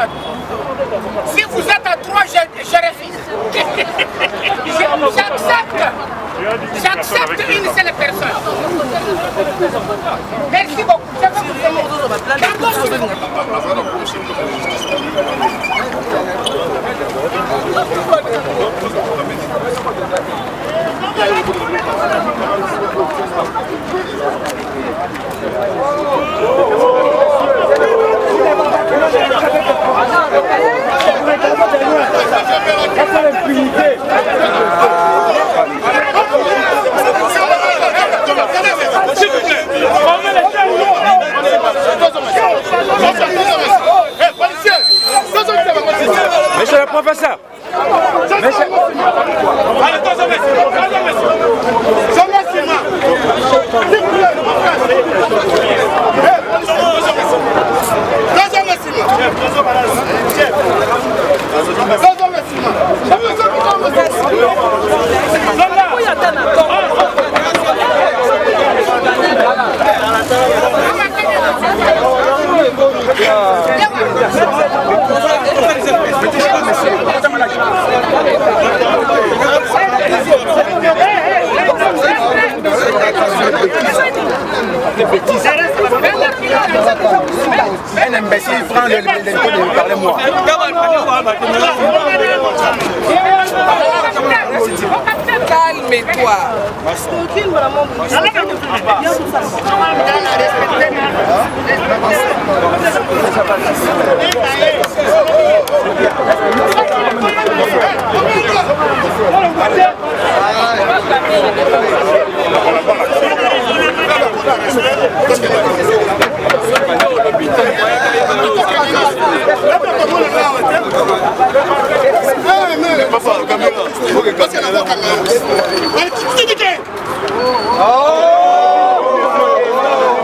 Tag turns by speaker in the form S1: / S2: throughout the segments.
S1: personnes. Si vous êtes à 3, je refuse. J'accepte une seule personne. Merci beaucoup.
S2: Monsieur le professeur.
S3: Un imbécile prend le de parler moi.
S4: Calme-toi.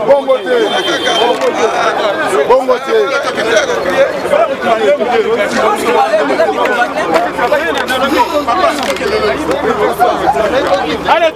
S3: Bon beauté. Bon beauté.
S2: Allez,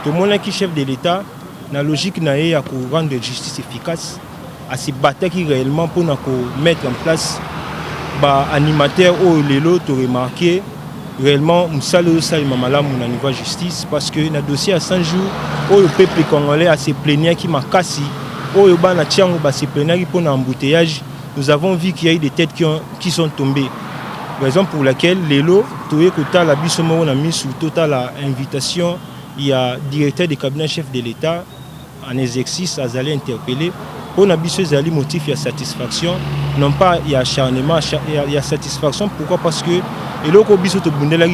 S2: tout le monde qui chef de l'État, la logique n'a pour rendre justice efficace, à se battre réellement pour mettre en place des animateurs où les autres ont remarqué réellement au niveau justice parce que dans le dossier à 100 jours où le peuple congolais a se plaigné qui m'a cassé, où le ban a se plaigné pour l'embouteillage, nous avons vu qu'il y a eu des têtes qui sont tombées. Raison pour laquelle les lots, tout est que la bissomo on a mis sous totale invitation. Il y a le directeur du cabinet chef de l'État en exercice à aller interpeller. On a besoin de motif, il y a satisfaction. Non pas il y a acharnement, il y a satisfaction. Pourquoi? Parce que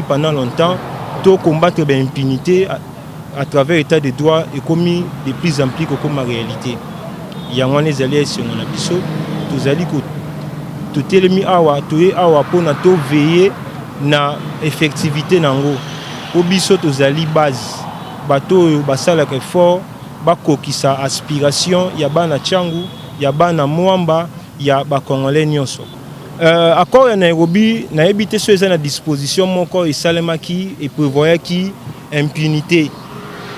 S2: pendant longtemps, tout combattre l'impunité à travers l'état de droit est commis de plus en plus comme en réalité. Il y a des alliés sur mon abisso, tous allés tout est mis pour veiller na effectivité nango. Au biso tous allés base. Bateau basala effort bako kisa aspiration ya bana changu ya bana mwamba ya ba congolais nyonso accord ya Nairobi na ebité so eza na disposition moko esalema ki et prévoyait ki impunité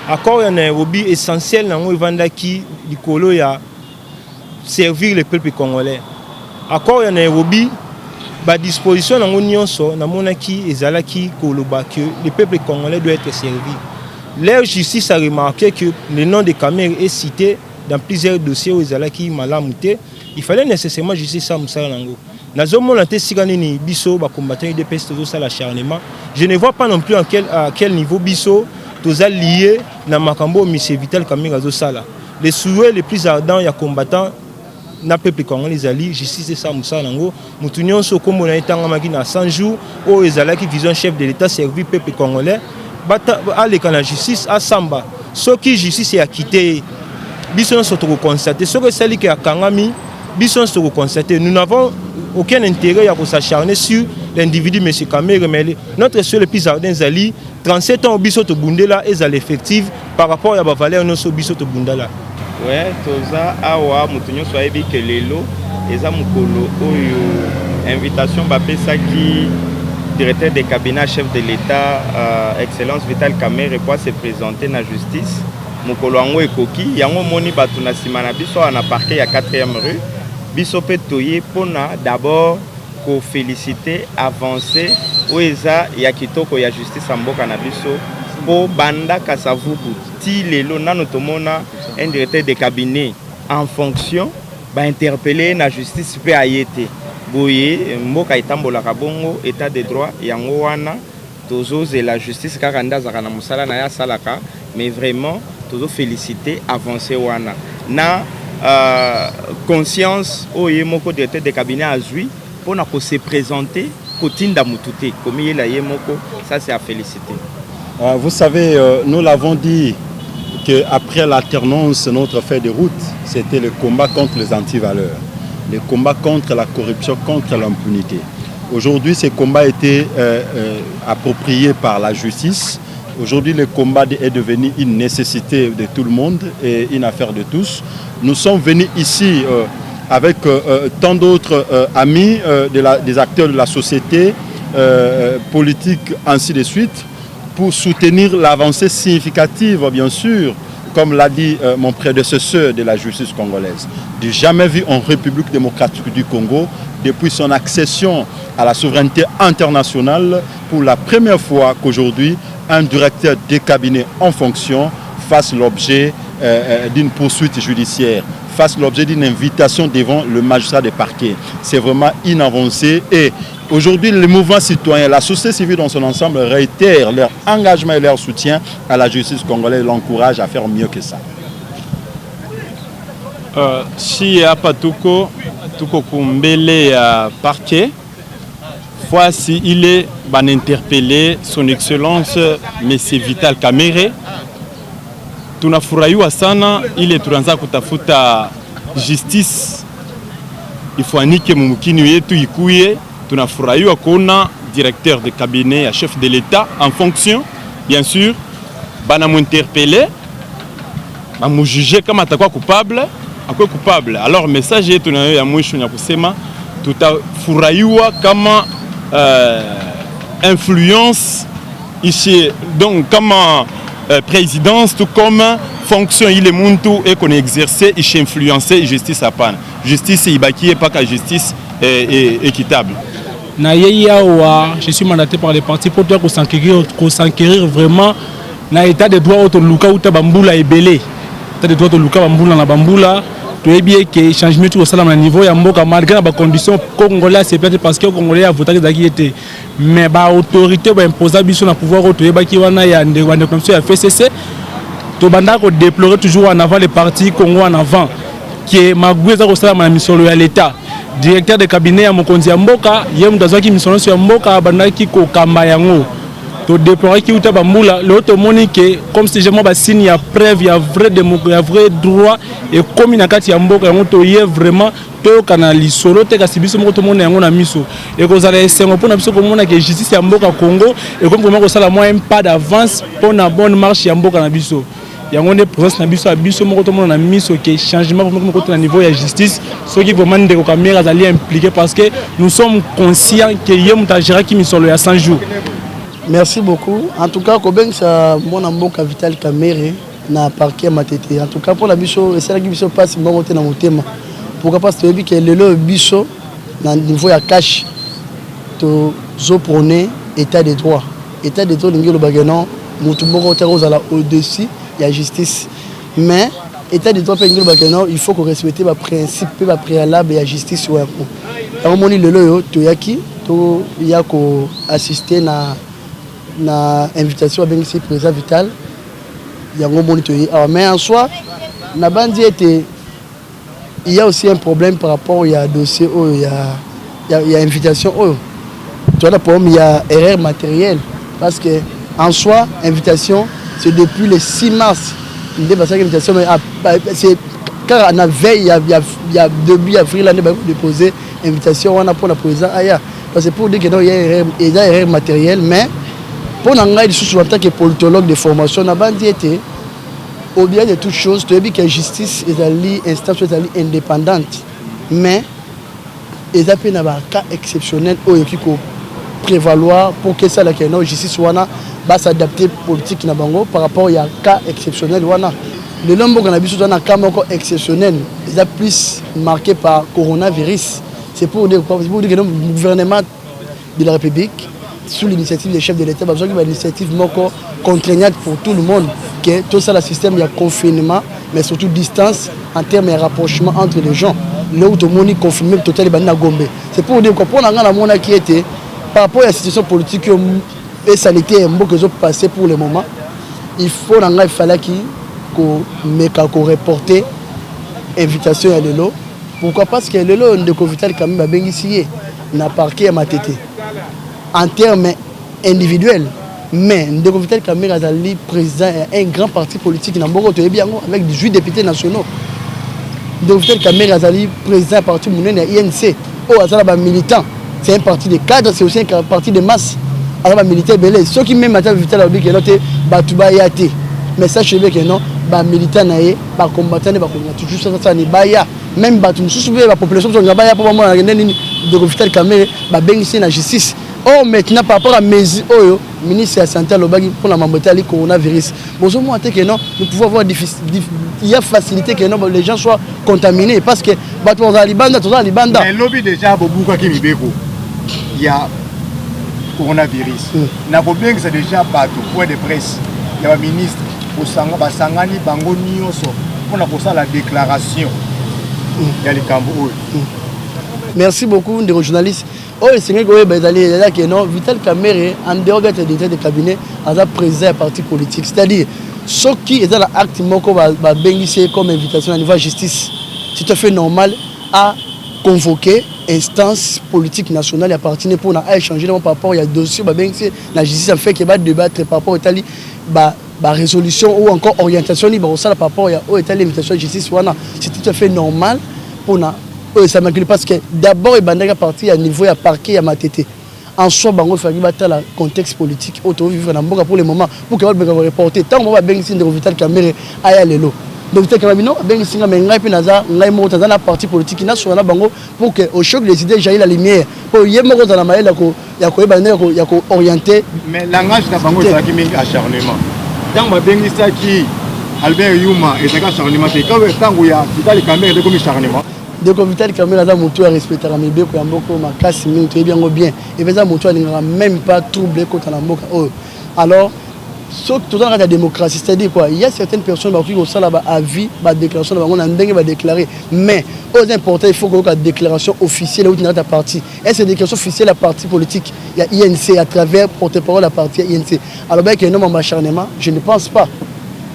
S2: accord ya Nairobi essentiel nango evanda ki likolo ya servir le peuple congolais accord ya Nairobi ba disposition nango nyonso na monaki ezalaki koloba que le peuple congolais doit être servi. L'air justice a remarqué que le nom de Kamer est cité dans plusieurs dossiers où ils allaient qui malamouté, il fallait nécessairement justice ça moussa nango. Nazomona te siganini biso ba combattant de peste tout ça l'acharnement. Je ne vois pas non plus à quel niveau biso tous liés na makambo monsieur Vital Kamerhe zo sala. Les souhaits les plus ardents ya combattants na peuple congolais ali justice ça moussa nango. Mutunyon so comme on a été en magina 100 jours où ils allaient qui vision chef de l'état servi peuple congolais. Bata aller quand la justice à Samba. Ce qui justice est acquitté. Biso nous sommes constatés. Ce que c'est qui a kangami. Biso nous sommes constatés. Nous n'avons aucun intérêt à s'acharner sur l'individu M. Kamerhe, mais notre seul le plus ardent Zali, 37 ans au biso to bundela et à l'effectif par rapport à la valeur de biso to bundela.
S4: Ouais, toza awa mutunyo soyebi que lelo eza mukolo oyo invitation bapesa ki directeur de cabinet chef de l'État excellence Vital Kamerhe pour se présenter na justice mukolo yango ekoki yango moni batu na sima na biso na parquet ya 4e rue biso pe toye pona d'abord ko féliciter avancer oeza ya kitoko ya justice mboka na biso po banda kasavubu ti lelo nano tomona un directeur de cabinet en fonction ba interpeller na justice pe ayete boye mboka itambolaka bongo état de droit yango wana tozoze la justice kaka ndazaka na musala na ya salaka mais vraiment tozo féliciter avancer wana na conscience oye moko directeur de cabinet azui pour na ko se présenter kotinda mutute comme il a yemoko ça c'est à féliciter.
S5: Vous savez nous l'avons dit que après l'alternance notre fait de route c'était le combat contre les antivaleurs, le combat contre la corruption, contre l'impunité. Aujourd'hui ce combat a été approprié par la justice. Aujourd'hui, le combat est devenu une nécessité de tout le monde et une affaire de tous. Nous sommes venus ici avec tant d'autres amis des acteurs de la société politique, ainsi de suite, pour soutenir l'avancée significative, bien sûr, comme l'a dit mon prédécesseur de la justice congolaise. Du jamais vu en République démocratique du Congo, depuis son accession à la souveraineté internationale, pour la première fois qu'aujourd'hui, un directeur de cabinet en fonction fasse l'objet d'une poursuite judiciaire, fasse l'objet d'une invitation devant le magistrat de parquet. C'est vraiment une avancée et aujourd'hui les mouvements citoyens, la société civile dans son ensemble réitèrent leur engagement et leur soutien à la justice congolaise, l'encourage à faire mieux que ça.
S6: Si Apatuko tuko kumbele ya parquet, voici il est interpellé son excellence M. Vital Kamerhe. Tunafurahiwa sana ile tunaanza kutafuta justice ifanike mumukini yetu ikuye. Tunafurahiwa kuona directeur de cabinet à chef de l'État en fonction, bien sûr, bana m'interpeller, ba mujuger kama atakuwa coupable, akwe coupable. Alors message yetu na ya mwisho ya kusema tutafurahiwa kama influence ici donc comme présidence tout comme fonction il est muntu et qu'on exercer et influencer justice à pan justice ibaki pas que justice équitable.
S7: Na yeyawa je suis mandaté par les partis pour toi qu'on s'enquérir vraiment na état de droit auto luka uta bambula ebele état de droit auto luka bambula na bambula tu es bien que changement tout ça à niveau ya mboka malgré la condition congolais c'est peut-être parce que congolais a voté qui était mais ba autorité ba imposer biso na pouvoir auto ba ki wana ya ndewande comme ça ya FCC to banda ko déplorer toujours en avant les partis Congo en avant qui est magweza ko sala na mission ya l'état directeur de cabinet ya mokonzi ya mboka ye mutazaki mission ya mboka banda ki ko kamba yango to déplorer qui uta bambula l'autre monique comme si jamais ba signe ya preuve ya vrai démocratie vrai droit et comme na kati ya mboka yango to ye vraiment to kanali solo te kasi biso moko to mona yango na miso et ko zala esengo pona biso ko mona que justice ya mboka Congo et comme vraiment ko sala moi un pas d'avance pour na bonne marche ya mboka na biso yango ne présence na biso moko to mona na miso que changement vraiment côté na niveau ya justice ceux qui vraiment ndeko Kamerhe azali impliqué parce que nous sommes conscients que ye mutajira ki misolo ya 100 jours.
S8: Merci beaucoup. En tout cas, Kobeng, c'est mon amour Vital Kamerhe na parquet Matete. En tout cas, pour la bicho, c'est là que bicho passe mon côté dans mon thème. Pourquoi parce que que le bicho dans niveau ya cash to zo prôner état de droit. État de droit ngelo bagano mutu moko te ozala au-dessus ya justice. Mais état de droit il faut qu'on respecte les principes les préalables et la justice ouais on moni le yo toyaki to yako assister na invitation à Bengisi président Vital yango moni toyi mais en soi na bandi était il y a aussi un problème par rapport au dossier il y a invitation tu vois problème il y a erreur matérielle parce que en soi invitation c'est depuis le 6 mars une invitation mais c'est car en veille il y a début avril l'année déposé invitation on a pour la président aya parce que pour dire que non il y a erreur matérielle mais pour n'engager sous en tant que politologue de formation na bandi était au bien de toutes choses tu as vu que la justice est une instance indépendante mais il y a un cas exceptionnel qui peut prévaloir pour que ça la justice va s'adapter politique na bango par rapport à un cas exceptionnel le nombre qu'on a vu sur un cas exceptionnel il est plus marqué par coronavirus c'est pour dire que le gouvernement de la République sous l'initiative des chefs de l'État besoin d'une initiative contraignante pour tout le monde que tout ça le système il y a confinement mais surtout distance en termes de rapprochement entre les gens là où tout le monde est confiné total à Gombe c'est pour dire que pour la monde qui était par rapport à la situation politique et sanitaire que j'ai passé pour le moment il faut il fallait qu'on reporter invitation à l'élo pourquoi parce que l'élo de Covital quand même a bien ici n'a parqué à ma tête en termes individuels mais de Covital quand même a président un grand parti politique avec 18 députés nationaux de Covital quand même a président parti INC militant c'est un parti de cadres c'est aussi un parti de masse alors militaire belé ceux qui même attendent Vital Obi que l'autre batuba yate mais ça je veux que non ba militant naé ba combattant ba toujours ça ni baya même batu sous la population sont baya pour moi de Vital Kamere ba bengisi na justice maintenant par rapport à mes ministre de la santé pour la mortalité coronavirus bonjour moi que non nous pouvons avoir il y a facilité que non les gens soient contaminés parce que batu dans libanda mais
S3: lobby déjà bobuka ki mibeko il y a coronavirus na problème c'est déjà bateau point de presse il y a un ministre au sangani bango nyonso pour la déclaration il y a les cambo
S8: merci beaucoup de journalistes c'est que non Vital Kamere en dehors d'être directeur de cabinet a président un parti politique c'est-à-dire ceux qui est dans l'acte moko va bénéficier comme invitation à niveau justice c'est tout à fait normal à convoquer instance politique nationale et appartenir pour échanger par rapport à dossier la justice a fait qu'il va débattre par rapport à résolution ou encore orientation libre par rapport à l'invitation de justice c'est tout à fait normal pour ça m'inquiète parce que d'abord il y a parti à niveau à parquet à ma tête en soi bango faire le contexte politique auto vivre dans Mboka pour le moment pour que va reporter tant on va bien ici de Vital Kamere aya lelo donc Vital Kamere non bien ici mais ngai pinaza ngai mo dans la partie politique na sur na bango pour que au choc des idées jaillit la lumière pour yemo ko dans maela ko ya ko ebana ko ya ko orienter
S3: mais langage na bango ça qui mingi acharnement tant ma bien ici qui Albert Yuma et ça acharnement c'est quand tango ya Vital Kamere de comme acharnement
S8: de Vital Kamere a monté à respecter la mibeko ya mboko makasi mingi très bien et ça monté à même pas troubler contre la mboka alors tout dans la démocratie c'est-à-dire quoi il y a certaines personnes qui ont ça là à vie ba déclaration on a ndenge ba déclarer mais aux important il faut que la déclaration officielle ou dans ta partie et cette déclaration officielle la partie politique il y a INC à travers porte-parole la partie INC alors ben que non mon acharnement je ne pense pas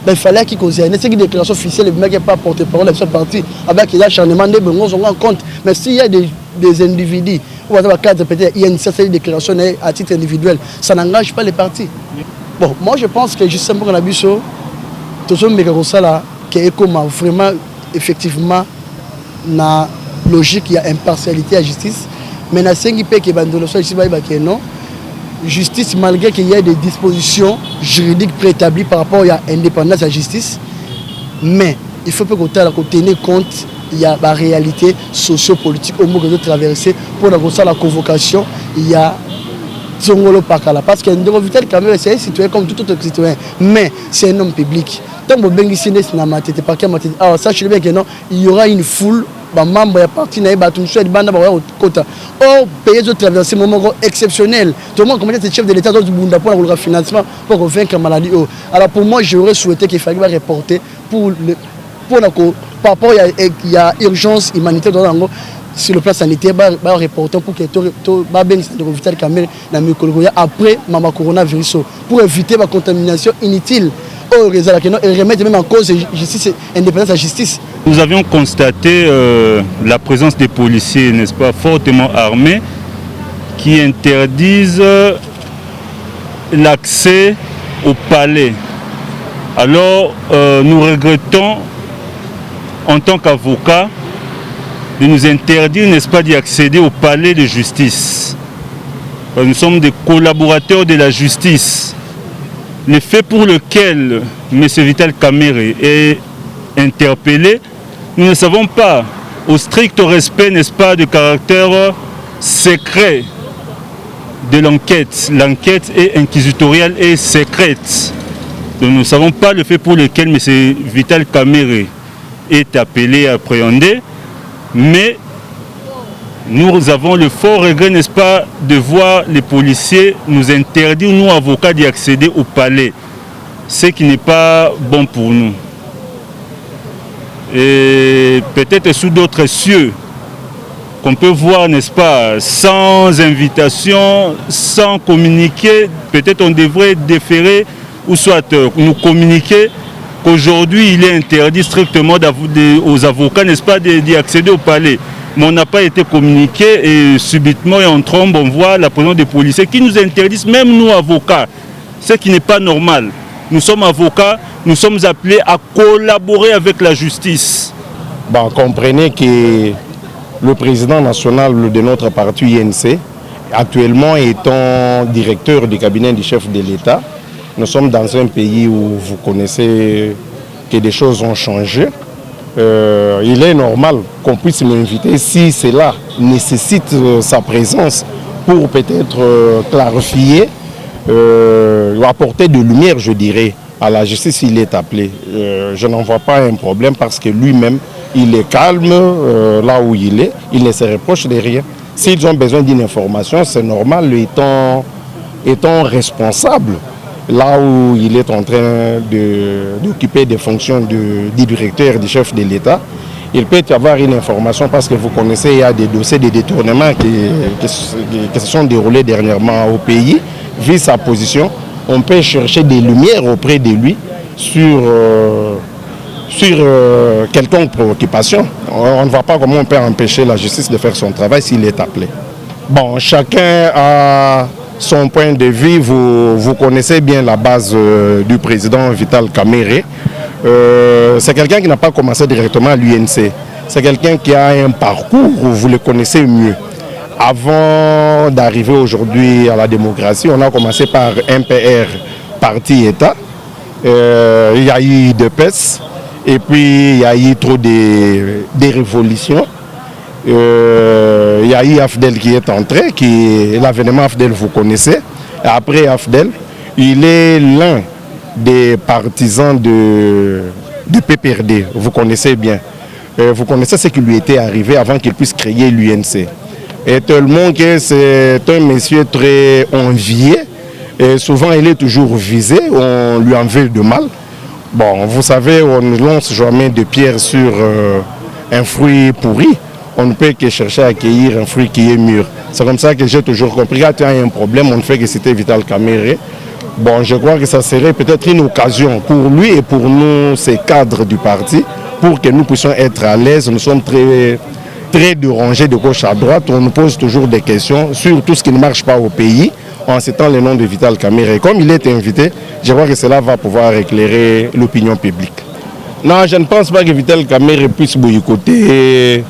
S8: il fallait qu'il considère cette déclaration officielle mais qui pas porte-parole de cette partie avec l'acharnement des bons on rend compte mais s'il y a des individus ou à cadre peut-être il y a une certaine déclaration à titre individuel ça n'engage pas les partis. Bon, moi je pense que justement qu'on a vu ça, tout le monde ça là, qui est comme vraiment effectivement la logique, il y a impartialité à la justice, mais dans 5 pays qui est non, justice malgré qu'il y ait des dispositions juridiques préétablies par rapport à l'indépendance de la justice, mais il faut qu'on tenir compte il y a la réalité socio-politique au moment de traverser pour la convocation, il y a parce que Vital Kamere c'est un citoyen comme tout autre citoyen mais c'est un homme public tant que Bengisi n'est pas ma tête alors sachez bien que non il y aura une foule de membres et partis na ba tout souhaite banda ba kota pays de traverser moment exceptionnel tout le monde comme chef de l'état du Bunda pour le financement pour vaincre la maladie alors pour moi j'aurais souhaité qu'il fallait reporter pour par rapport il y a urgence humanitaire dans l'angle sur le plan sanitaire, bah reporter pour que bah bien de Vital Kamerhe na mikologoya après mama coronavirus pour éviter la contamination inutile au réseau et remettre même en cause justice indépendance à justice.
S9: Nous avions constaté la présence des policiers, n'est-ce pas, fortement armés, qui interdisent l'accès au palais. Alors, nous regrettons, en tant qu'avocats, de nous interdire, n'est-ce pas, d'y accéder au palais de justice. Nous sommes des collaborateurs de la justice. Le fait pour lequel M. Vital Kamerhe est interpellé, nous ne savons pas, au strict respect, n'est-ce pas, du caractère secret de l'enquête. L'enquête est inquisitoriale et secrète. Donc nous ne savons pas le fait pour lequel M. Vital Kamerhe est appelé et appréhendé, mais nous avons le fort regret, n'est-ce pas, de voir les policiers nous interdire, nous avocats, d'y accéder au palais, ce qui n'est pas bon pour nous. Et peut-être sous d'autres cieux, qu'on peut voir, n'est-ce pas, sans invitation, sans communiquer, peut-être on devrait déférer ou soit nous communiquer qu'aujourd'hui il est interdit strictement aux avocats, n'est-ce pas, d'y accéder au palais. Mais on n'a pas été communiqué et subitement et en trombe on voit la présence des policiers qui nous interdisent, même nous avocats, ce qui n'est pas normal. Nous sommes avocats, nous sommes appelés à collaborer avec la justice.
S10: Bon, comprenez que le président national de notre parti INC, actuellement étant directeur du cabinet du chef de l'État, nous sommes dans un pays où vous connaissez que des choses ont changé. Il est normal qu'on puisse m'inviter si cela nécessite sa présence pour peut-être clarifier, apporter de lumière, je dirais, à la justice. Il est appelé. Je n'en vois pas un problème parce que lui-même, il est calme là où il est. Il ne se reproche de rien. S'ils ont besoin d'une information, c'est normal, étant responsable là où il est en train d'occuper des fonctions du directeur, du chef de l'État. Il peut y avoir une information parce que vous connaissez, il y a des dossiers de détournement qui se sont déroulés dernièrement au pays. Vu sa position, on peut chercher des lumières auprès de lui sur quelconque préoccupation. On ne voit pas comment on peut empêcher la justice de faire son travail s'il est appelé. Bon, chacun a son point de vue. Vous connaissez bien la base du président Vital Kamerhe. C'est quelqu'un qui n'a pas commencé directement à l'UNC. C'est quelqu'un qui a un parcours, vous le connaissez mieux. Avant d'arriver aujourd'hui à la démocratie, on a commencé par MPR, Parti-État. Il y a eu de PES, et puis il y a eu trop des révolutions. Il y a eu AFDEL qui est entré, l'avènement AFDEL vous connaissez. Et après AFDEL, il est l'un des partisans de PPRD, vous connaissez bien. Vous connaissez ce qui lui était arrivé avant qu'il puisse créer l'UNC. Et tellement que c'est un monsieur très envié, et souvent il est toujours visé, on lui en veut de mal. Bon, vous savez, on ne lance jamais de pierre sur un fruit pourri. On ne peut que chercher à cueillir un fruit qui est mûr. C'est comme ça que j'ai toujours compris. Quand il y a un problème, on ne fait que citer Vital Kamerhe. Bon, je crois que ça serait peut-être une occasion pour lui et pour nous, ces cadres du parti, pour que nous puissions être à l'aise. Nous sommes très dérangés de gauche à droite. On nous pose toujours des questions sur tout ce qui ne marche pas au pays en citant le nom de Vital Kamerhe. Comme il est invité, je crois que cela va pouvoir éclairer l'opinion publique. Non, je ne pense pas que Vital Kamerhe puisse boycotter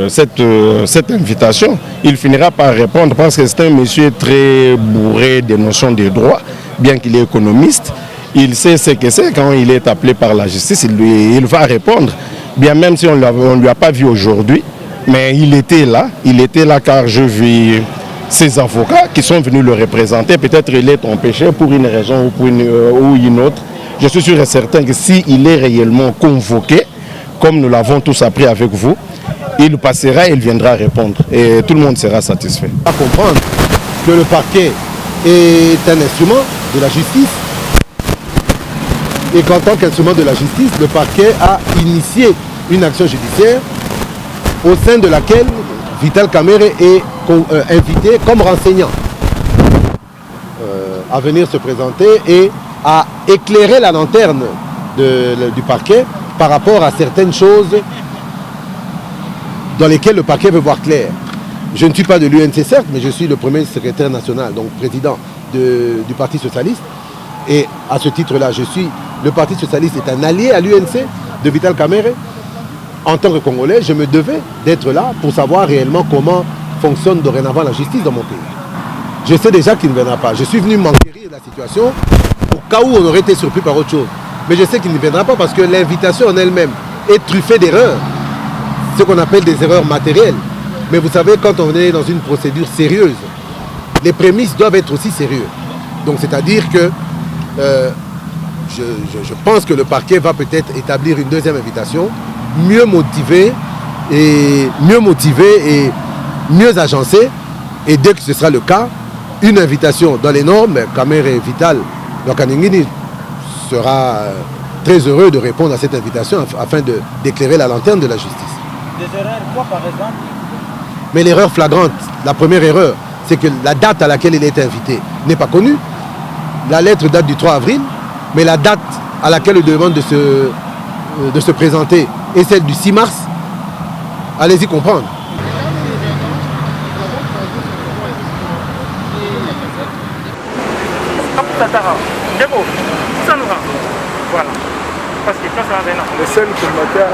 S10: cette invitation. Il finira par répondre parce que c'est un monsieur très bourré des notions de droit, bien qu'il est économiste. Il sait ce que c'est quand il est appelé par la justice, il va répondre. Bien même si on ne lui a pas vu aujourd'hui, mais il était là car je vis ces avocats qui sont venus le représenter. Peut-être il est empêché pour une raison ou une autre. Je suis sûr et certain que s'il est réellement convoqué, comme nous l'avons tous appris avec vous, il passera et il viendra répondre. Et tout le monde sera satisfait.
S11: À comprendre que le parquet est un instrument de la justice. et qu'en tant qu'instrument de la justice, le parquet a initié une action judiciaire au sein de laquelle Vital Kamerhe est invité comme renseignant à venir se présenter et à éclairer la lanterne du parquet par rapport à certaines choses dans lesquelles le parquet veut voir clair. Je ne suis pas de l'UNC certes, mais je suis le premier secrétaire national, donc président du Parti Socialiste. Et à ce titre-là, le Parti Socialiste est un allié à l'UNC de Vital Kamerhe. En tant que Congolais, je me devais d'être là pour savoir réellement comment fonctionne dorénavant la justice dans mon pays. Je sais déjà qu'il ne viendra pas. Je suis venu m'enquérir de la situation au cas où on aurait été surpris par autre chose. Mais je sais qu'il ne viendra pas parce que l'invitation en elle-même est truffée d'erreurs, ce qu'on appelle des erreurs matérielles. Mais vous savez, quand on est dans une procédure sérieuse, les prémices doivent être aussi sérieuses. Donc c'est-à-dire que je pense que le parquet va peut-être établir une deuxième invitation, mieux motivée et mieux agencée. Et dès que ce sera le cas, une invitation dans les normes, Kamerhe et Vital Lokaningini sera très heureux de répondre à cette invitation afin d'éclairer la lanterne de la justice.
S12: Des erreurs, quoi par exemple?
S11: Mais l'erreur flagrante, la première erreur, c'est que la date à laquelle il est invité n'est pas connue. La lettre date du 3 avril, mais la date à laquelle il demande de se présenter est celle du 6 mars. Allez-y comprendre.
S12: Voilà. Parce que quand ça va venir,
S3: le seul combattant.